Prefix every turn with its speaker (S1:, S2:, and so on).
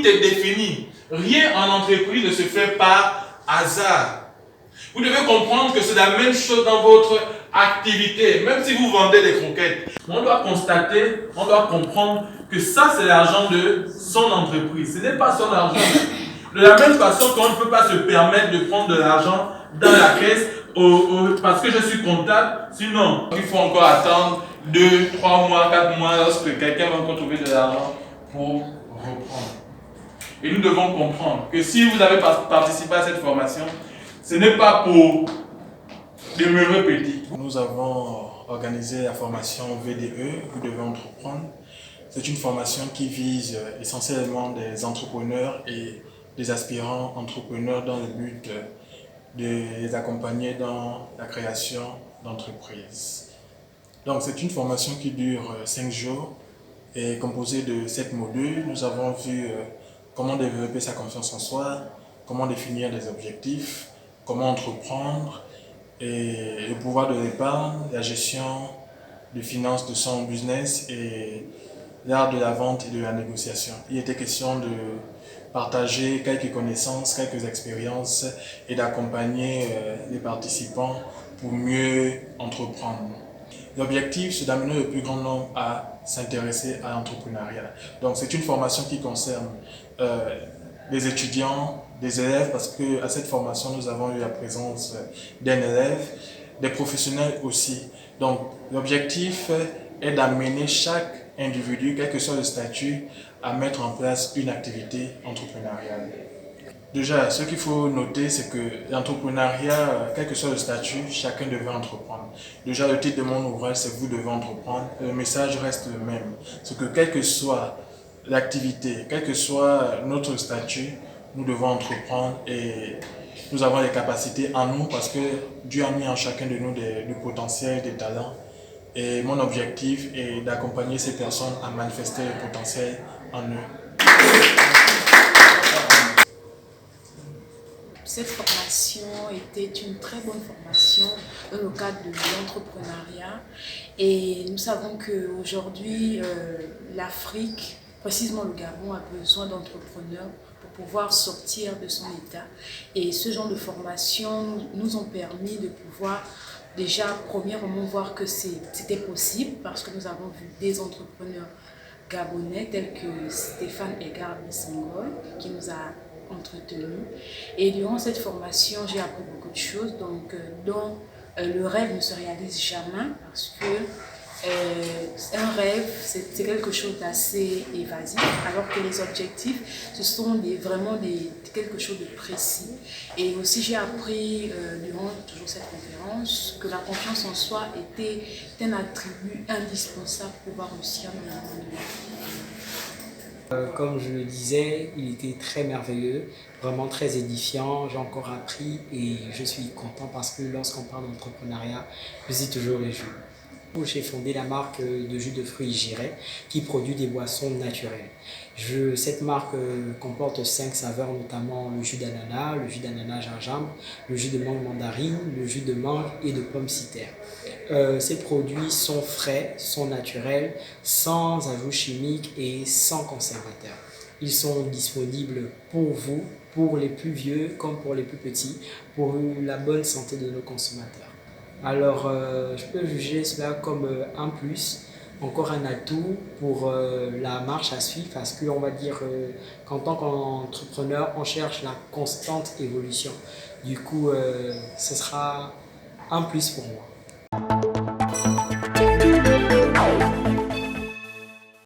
S1: Tout est défini. Rien en entreprise ne se fait par hasard. Vous devez comprendre que c'est la même chose dans votre activité. Même si vous vendez des croquettes, on doit constater, on doit comprendre que ça, c'est l'argent de son entreprise. Ce n'est pas son argent. De la même façon qu'on ne peut pas se permettre de prendre de l'argent dans la caisse parce que je suis comptable. Sinon, il faut encore attendre 2, 3 mois, 4 mois lorsque quelqu'un va encore trouver de l'argent pour reprendre. Et nous devons comprendre que si vous avez participé à cette formation, ce n'est pas pour demeurer petit.
S2: Nous avons organisé la formation VDE, vous devez entreprendre. C'est une formation qui vise essentiellement des entrepreneurs et des aspirants entrepreneurs dans le but de les accompagner dans la création d'entreprises. Donc c'est une formation qui dure 5 jours et composée de 7 modules. Nous avons vu comment développer sa confiance en soi, comment définir des objectifs, comment entreprendre et le pouvoir de l'épargne, la gestion des finances de son business et l'art de la vente et de la négociation. Il était question de partager quelques connaissances, quelques expériences et d'accompagner les participants pour mieux entreprendre. L'objectif, c'est d'amener le plus grand nombre à s'intéresser à l'entrepreneuriat. Donc c'est une formation qui concerne les étudiants, des élèves, parce qu'à cette formation, nous avons eu la présence d'un élève, des professionnels aussi. Donc l'objectif est d'amener chaque individu, quel que soit le statut, à mettre en place une activité entrepreneuriale. Déjà, ce qu'il faut noter, c'est que l'entrepreneuriat, quel que soit le statut, chacun devait entreprendre. Déjà, le titre de mon ouvrage, c'est « Vous devez entreprendre ». Le message reste le même. C'est que quelle que soit l'activité, quel que soit notre statut, nous devons entreprendre et nous avons les capacités en nous parce que Dieu a mis en chacun de nous du potentiel, des talents. Et mon objectif est d'accompagner ces personnes à manifester le potentiel en eux.
S3: Cette formation était une très bonne formation dans le cadre de l'entrepreneuriat et nous savons qu'aujourd'hui l'Afrique, précisément le Gabon, a besoin d'entrepreneurs pour pouvoir sortir de son état et ce genre de formation nous ont permis de pouvoir déjà premièrement voir que c'était possible parce que nous avons vu des entrepreneurs gabonais tels que Stéphane Edgar Bissengol qui nous a entretenus. Et durant cette formation, j'ai appris beaucoup de choses, dont le rêve ne se réalise jamais parce que un rêve, c'est quelque chose d'assez évasif, alors que les objectifs, ce sont vraiment quelque chose de précis. Et aussi, j'ai appris durant toujours cette conférence que la confiance en soi était un attribut indispensable pour pouvoir réussir dans le monde de la vie.
S4: Comme je le disais, il était très merveilleux, vraiment très édifiant. J'ai encore appris et je suis content parce que lorsqu'on parle d'entrepreneuriat, je suis toujours réjoui. J'ai fondé la marque de jus de fruits Giret qui produit des boissons naturelles. Cette marque comporte 5 saveurs, notamment le jus d'ananas gingembre, le jus de mangue mandarine, le jus de mangue et de pomme citère. Ces produits sont frais, sont naturels, sans ajouts chimiques et sans conservateurs. Ils sont disponibles pour vous, pour les plus vieux comme pour les plus petits, pour la bonne santé de nos consommateurs. Alors, je peux juger cela comme un plus, encore un atout pour la marche à suivre parce qu'on va dire qu'en tant qu'entrepreneur, on cherche la constante évolution. Du coup, ce sera un plus pour moi.